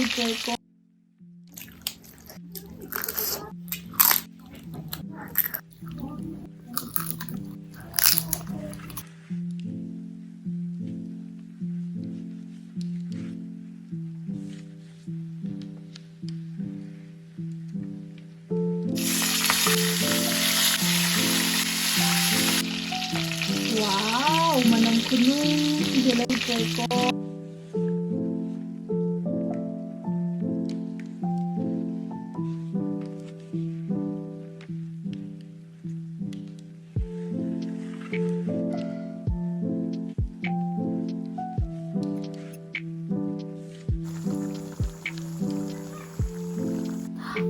Wow, manang kunong gulay ko.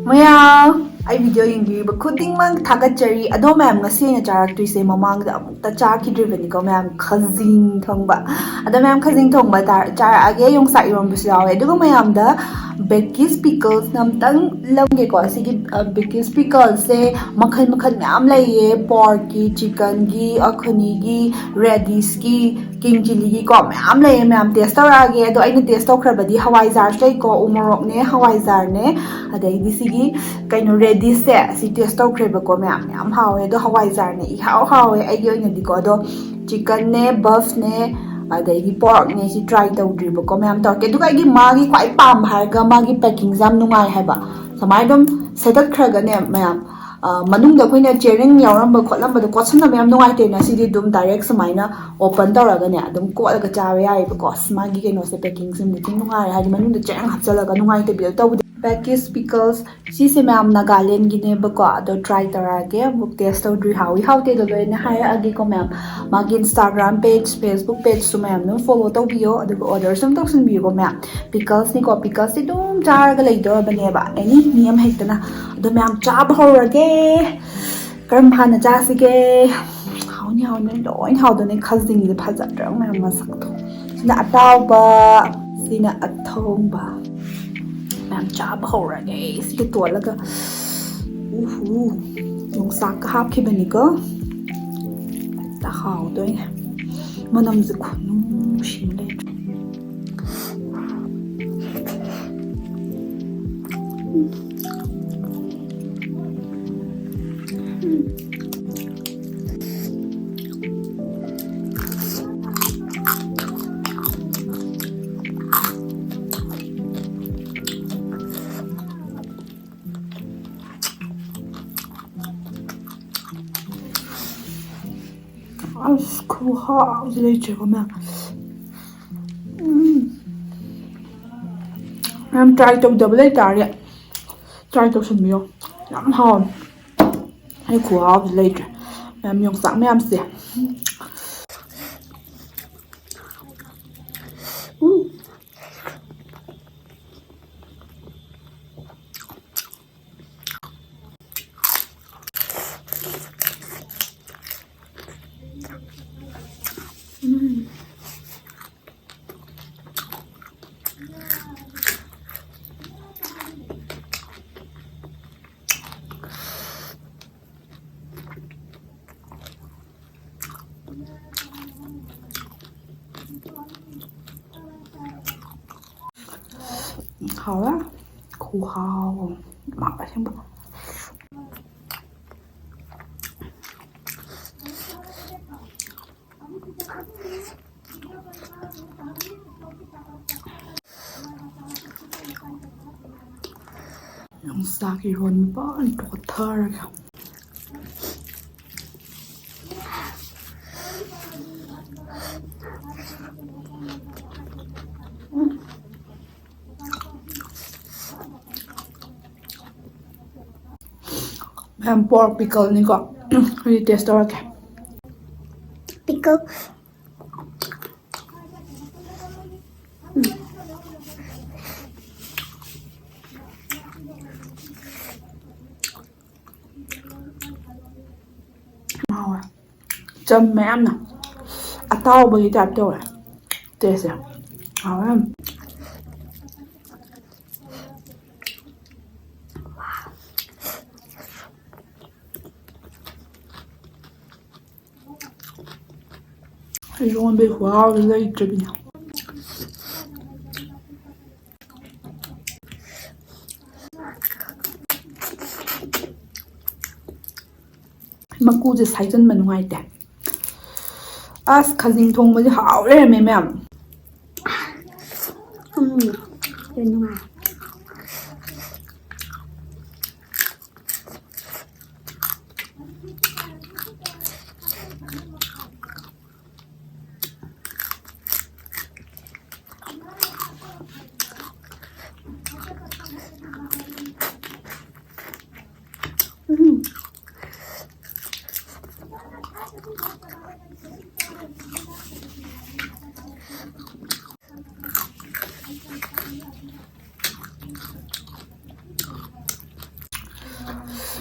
Maya, ay video yung ba kuding mang thagachari ado ma'am ngasi na charakter say mamangda amukta chakidribani ko ma'am khajing thongba ado ma'am khajing thongba charage yung sa Eronba yawe adugo ma'am da Becky's pickles namtang lamge ko sige Becky's pickles se makhan ma'am laiye pork ki chicken gi akhani gi radish ki king chili gi ko ma'am laiye ma'am taste tawrage ado aina taste tawkhrabadi hawai jar sai ko umorok ne hawai jar ne adai di sigi kaino radish se si taste tawkhreba ko ma'am hawe do hawai jar ne I hawe ai gi oina di ko do chicken ne buff ne adagi pork ne si try tawdriba ko ma'am tawke duga gi magi kwai pam harga magi packing jam nungai haiba samai dom sedat khraga ne ma'am manungda khoina chering yauramba khotlamba do kwatsanna ma'am nungai te na sidi dum direct samaina open tawraga ne adum kolaga chawe ai ba ko magi keno se packing sim ni nungai hari manungda chering hapchalaga nungai te bil tawde Becky's pickles si se ma'am Nagaland gi ne ba ko ado try tarage book taste tawdri hawi hawte do loina hire agi ko ma'am magi Instagram page Facebook page so ma'am no follow tawbiyo ado order sum tawsin biyo ko ma'am pickles ni ko pickles ti dum charaga leido bane ba any niyam hektana ado ma'am chab horage karam hana jasige hawni loin hawdo ne khajing ni phajatra ma'am masakto sina atawba sina athongba ma'am chaba horage sige tolaga Yongchak ka hapkhibani ko ta hawdoi manam je khunu shimle cool hot later on that. I'm trying to double it there. Try to some meal. I'm hard. I cool hot later. I'm young sang me I'm sick. Hào á, khô hào, mặc ở xem bữa. Yongchak Eronba and daughter. And pork pickle ni ko. Really taste okay. Pickle. Mau à. Chấm mẹ nè. À tao bagi tap đâu à. Taste à. Mau em. Eronba wow, later bina. ꯃꯀꯨꯁꯦ ꯁꯥꯏꯖꯟꯕ ꯅꯨꯡꯉꯥꯏꯇꯦ ꯑꯁ ꯈꯖꯤꯡ ꯊꯣꯡꯕꯁꯦ ꯍꯥꯎ ꯂꯩꯔꯝꯃꯦ ꯃꯌꯥꯝ ꯅꯨꯡꯉꯥꯏ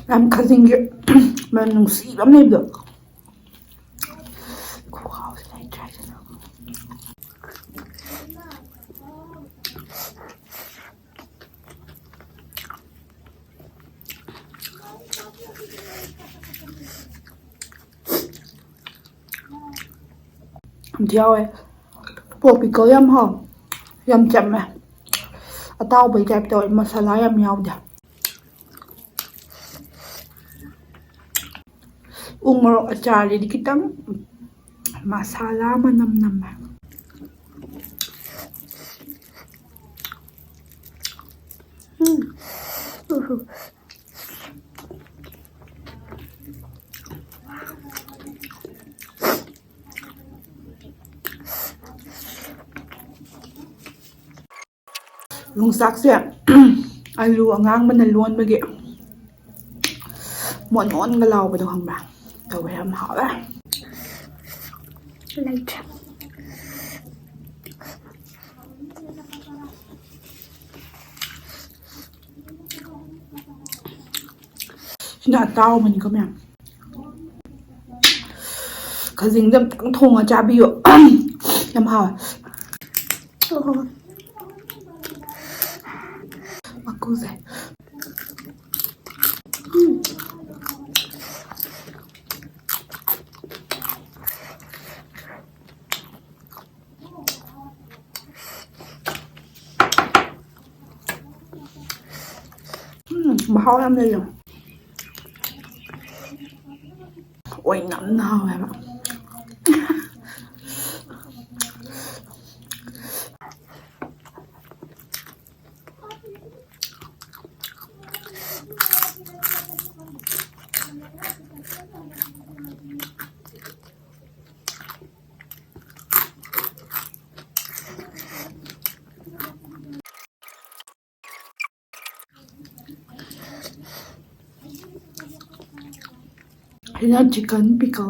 ꯌꯥꯝ ꯈꯖꯤꯡꯒꯤ ꯃꯅꯝ ꯅꯨꯡꯁꯤꯕ ꯑꯃ ꯂꯩꯕꯗꯣ ꯈꯨꯍꯥꯎꯁꯤ ꯂꯩꯇ꯭ꯔꯦ ꯍꯥꯏꯁꯤꯅ ꯑꯝꯇ ꯌꯥꯎꯋꯦ ꯄꯣꯛ ꯄꯤꯀꯜ ꯌꯥꯝ ꯍꯥꯎ ꯌꯥꯝ ꯆꯝꯃꯦ ꯑꯇꯥꯎꯕꯩ ꯇꯥꯏꯞ ꯇꯧꯋꯦ ꯃꯁꯥꯂꯥ ꯌꯥꯝ ꯌꯥꯎꯗꯦ ꯎ ꯃꯣꯔꯣꯛ ꯑꯆꯥꯔꯗꯤ ꯈꯤꯇꯪ ꯃꯁꯥꯂꯥ ꯃꯅꯝ ꯅꯝꯃꯦ ꯌꯣꯡꯆꯥꯛꯁꯦ ꯑꯂꯨ ꯑꯉꯥꯡꯕꯅ ꯂꯣꯟꯕꯒꯤ ꯃꯣꯟ ꯃꯣꯟꯒ ꯂꯥꯎꯕꯗꯣ ꯈꯪꯕ꯭ꯔꯥ ꯇꯧꯋꯦ ꯌꯥꯝ ꯍꯥꯎꯋꯦ ꯂꯩꯇ꯭ꯔꯦ ꯁꯤꯅ ꯑꯇꯥꯎꯕꯅꯤꯀꯣ ꯃꯌꯥꯝ ꯈꯖꯤꯡꯁꯦ ꯑꯝꯇꯪ ꯊꯣꯡꯉ ꯆꯥꯕꯤꯌꯣ ꯌꯥꯝ ꯍꯥꯎꯋꯦ ꯃꯀꯨꯁꯦ ꯃꯍꯥꯎ ꯌꯥꯝ ꯂꯩꯌꯦ ꯑꯣꯏꯅꯝꯅ ꯍꯥꯎꯋꯦꯕ ꯁꯤꯅ ꯆꯤꯛꯀꯟ ꯄꯤꯀꯜ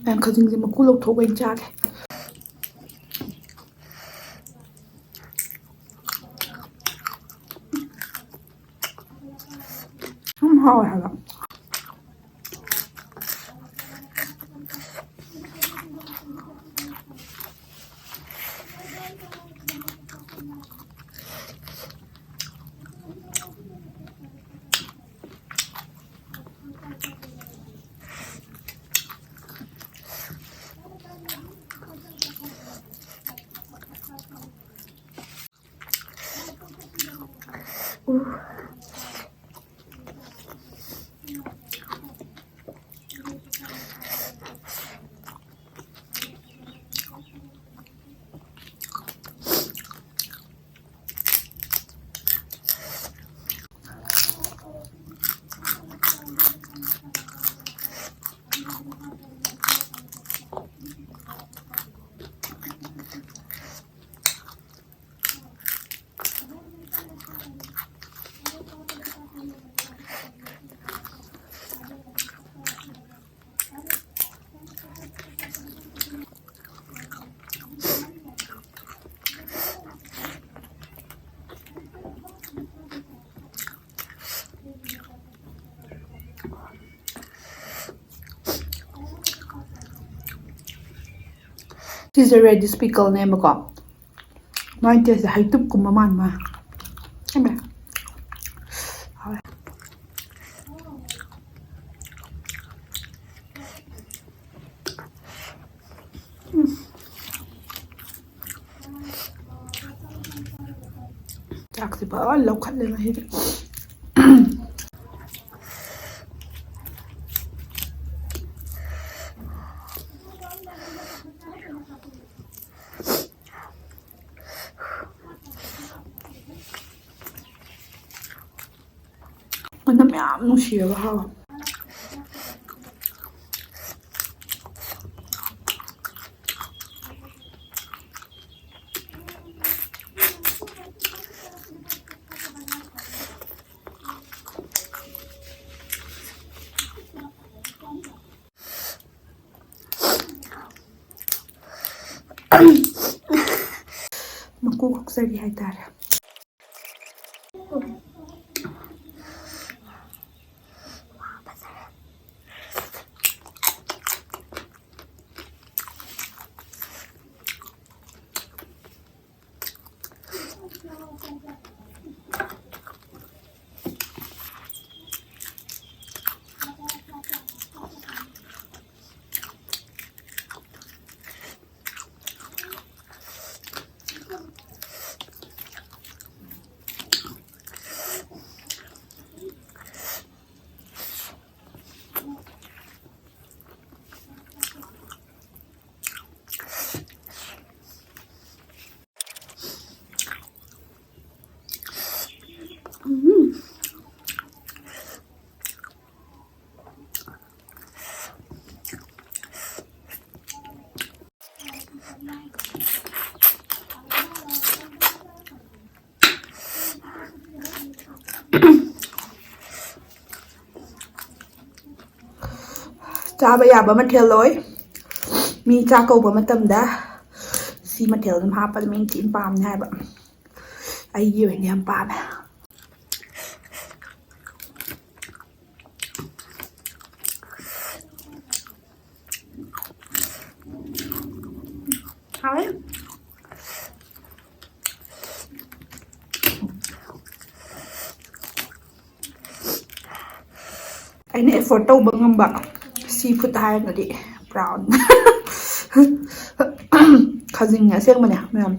ꯃꯌꯥꯝ ꯈꯖꯤꯡꯁꯦ ꯃꯀꯨ ꯂꯧꯊꯣꯛꯑ ꯑꯣꯏꯅ ꯆꯥꯒꯦ ꯍꯥꯎꯋꯦ ꯍꯥꯏꯕ ꯁꯤꯁꯦ ꯔꯦꯗꯤꯁ ꯄꯤꯀꯜꯅꯦꯕꯀꯣ ꯃꯥꯏ ꯇꯦꯁꯁꯦ ꯍꯩꯇꯨꯞꯀꯨꯝꯕ ꯃꯥꯟꯕ ꯈꯪꯕ꯭ꯔꯥ ꯍꯥꯎꯋꯦ ꯆꯥꯛꯁꯦ ꯐꯖꯅ ꯂꯧꯈꯠꯂꯦ ꯉꯁꯤꯗꯤ ꯃꯅꯝ ꯌꯥꯝ ꯅꯨꯡꯁꯤꯔꯒ ꯍꯥꯎꯋꯦ ꯃꯀꯨ ꯈꯣꯛꯆꯔꯤ ꯍꯥꯏꯇꯥꯔꯦ ꯆꯥꯕ ꯌꯥꯕ ꯃꯊꯦꯜ ꯂꯣꯏ ꯃꯤ ꯆꯥꯛ ꯀꯧꯕ ꯃꯇꯝꯗ ꯁꯤ ꯃꯊꯦꯜ ꯑꯗꯨꯝ ꯍꯥꯞꯄꯗ ꯃꯤ ꯊꯤꯅ ꯄꯥꯝꯅꯤ ꯍꯥꯏꯕ ꯑꯩꯒꯤ ꯑꯣꯏꯅ ꯌꯥꯝ ꯄꯥꯝꯃꯦ ꯍꯥꯎꯋꯦ ꯑꯩꯅ ꯑꯦꯐꯣꯔꯠ ꯇꯧꯕ ꯉꯝꯕ ꯁꯤ ꯐꯨꯗ ꯍꯥꯏꯔꯒꯗꯤ ꯄ꯭ꯔꯥꯎꯟ ꯈꯥꯖꯤꯡ ꯑꯁꯦꯡꯕꯅꯦ ꯃꯌꯥꯝ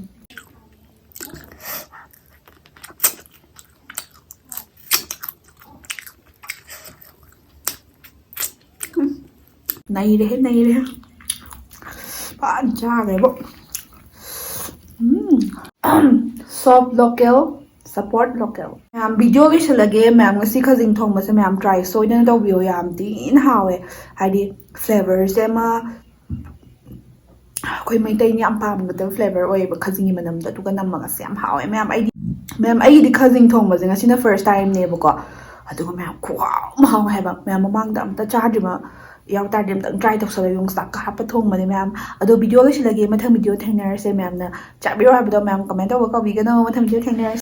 ꯅꯩꯔꯦꯍꯦ ꯅꯩꯔꯦꯍꯦ ꯐꯖꯅ ꯆꯥꯈ꯭ꯔꯦꯕꯣ ꯁꯣꯞ ꯂꯣꯀꯦꯜ ꯁꯞꯄꯣꯔꯠ ꯂꯣꯀꯦꯜ ꯃꯌꯥꯝ ꯚꯤꯗꯤꯑꯣ ꯂꯣꯏꯁꯤꯜꯂꯒꯦ ꯃꯌꯥꯝ ꯉꯁꯤ ꯈꯖꯤꯡ ꯊꯣꯡꯕꯁꯦ ꯃꯌꯥꯝ ꯇ꯭ꯔꯥꯏ ꯁꯣꯏꯗꯅ ꯇꯧꯕꯤꯌꯣ ꯌꯥꯝ ꯊꯤꯅ ꯍꯥꯎꯋꯦ ꯍꯥꯏꯗꯤ ꯐ꯭ꯂꯦꯚꯔꯁꯦ ꯑꯃ ꯑꯩꯈꯣই ꯃꯩꯇꯩꯅ ꯌꯥꯝ ꯄꯥꯝꯒꯗꯕ ꯐ꯭ꯂꯦꯚꯔ ꯑꯣꯏꯌꯦꯕ ꯈꯖꯤꯡꯒꯤ ꯃꯅꯝꯗꯣ ꯑꯗꯨꯒ ꯅꯝꯃꯒꯁꯦ ꯌꯥꯝ ꯍꯥꯎꯋꯦ ꯃꯌꯥꯝ ꯑꯩꯒꯤꯗꯤ ꯈꯖꯤꯡ ꯊꯣꯡꯕꯁꯦ ꯉꯁꯤꯅ ꯐꯥꯔꯁ ꯇꯥꯏꯝꯅꯦꯕꯀꯣ ꯑꯗꯨꯒ ꯃꯌꯥꯝ ꯈꯨꯍꯥꯎ ꯑꯃ ꯍꯥꯎꯋꯦ ꯍꯥꯏꯕ ꯃꯌꯥꯝ ꯃꯃꯥꯡꯗ ꯑꯝꯇ ꯆꯥꯗ꯭ꯔꯤꯕ ꯌꯥꯎ ꯇꯥꯔꯗꯤ ꯑꯝꯇꯪ ꯇ꯭ꯔꯥꯏ ꯇꯧꯁꯜꯂꯣ ꯌꯣꯡꯆꯥꯛꯀ ꯍꯥꯞꯄ ꯊꯣꯡꯕꯅꯦ ꯃꯌꯥꯝ ꯑꯗꯣ ꯚꯤꯗꯤꯑꯣ ꯂꯣꯏꯁꯤꯜꯂꯒꯦ ꯃꯊꯪ ꯚꯤꯗꯤꯑꯣ ꯊꯦꯡꯅꯔꯁꯦ ꯃꯌꯥꯝꯅ ꯆꯥꯕꯤꯔꯣ ꯍꯥꯏꯕꯗꯣ ꯃꯌꯥꯝ ꯀꯃꯦꯟ ꯇꯧꯕ ꯀꯥꯎꯕꯤꯒꯅꯣ ꯃꯊꯪ ꯚꯤꯗꯤꯑꯣ ꯊꯦꯡꯅꯔꯁꯦ